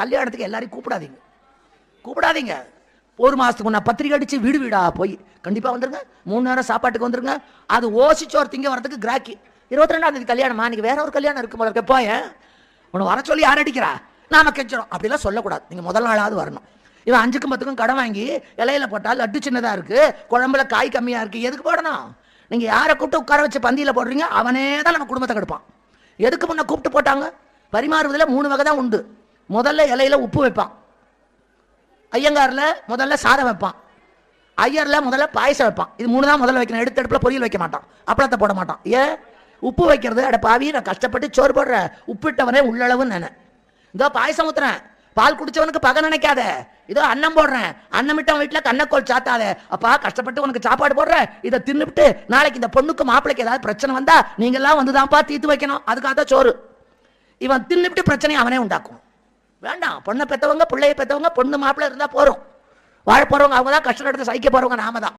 கல்யாணத்துக்கு எல்லாரையும் கூப்பிடாதீங்க. ஒரு மாதத்துக்கு நான் பத்திரிக்கை அடித்து வீடு வீடா போய் கண்டிப்பாக வந்துருங்க, 3 நேரம் சாப்பாட்டுக்கு வந்துருங்க. அது ஓசிச்சோர் திங்க வரதுக்கு கிராக்கி. 22ஆம் தேதி கல்யாணமா, இன்னைக்கு வேற ஒரு கல்யாணம் இருக்கு போல போய் உன்னை வர சொல்லி யார் அடிக்கிறா, நாம கெஞ்சிடும் அப்படிலாம் சொல்லக்கூடாது. நீங்கள் முதல் நாளாவது வரணும். இவன் 5க்கும் 10க்கும் கடன் வாங்கி இலையில போட்டால் லட்டு சின்னதாக இருக்குது, குழம்புல காய் கம்மியாக இருக்குது, எதுக்கு போடணும்? நீங்கள் யாரை கூப்பிட்டு உட்கார வச்சு பந்தியில் போடுறீங்க, அவனே தான் நம்ம குடும்பத்தை கெடுப்பான். எதுக்கு முன்ன கூப்பிட்டு போட்டாங்க? பரிமாறுவதில் 3 வகை தான் உண்டு. முதல்ல இலையில உப்பு வைப்பான், ஐயங்காரில் முதல்ல சாதம் வைப்பான், ஐயரில் முதல்ல பாயசம் வைப்பான். இது 3 தான் முதல்ல வைக்கணும். எடுத்து அடுப்பில் பொரியல் வைக்க மாட்டான், அப்பளத்தை போட மாட்டான். ஏன்? உப்பு வைக்கிறது அட பாவி, நான் கஷ்டப்பட்டு சோறு போடுறேன், உப்பிட்டவனே உள்ளளவுன்னு நினை. இதோ பாயசம் ஊத்துறேன், பால் குடிச்சவனுக்கு பகை நினைக்காத. இதோ அன்னம் போடுறேன், அன்னமிட்டம் வீட்டில் கண்ணக்கோள் சாத்தாத. அப்பா கஷ்டப்பட்டு உனக்கு சாப்பாடு போடுறேன், இதை தின்னுபிட்டு நாளைக்கு இந்த பொண்ணுக்கு மாப்பிளைக்கு ஏதாவது பிரச்சனை வந்தா நீங்கெல்லாம் வந்துதான்ப்பா தீர்த்து வைக்கணும், அதுக்காக தான் சோறு. இவன் தின்னுபிட்டு பிரச்சனையை அவனே உண்டாக்கும். வேண்டாம், பொண்ணை பெற்றவங்க பிள்ளையை பெற்றவங்க பொண்ணு மாப்பிள்ளை இருந்தால் போகிறோம், வாழ போகிறவங்க அவங்க தான், கஷ்டம் எடுத்து சகிக்க போகிறவங்க நாம தான்.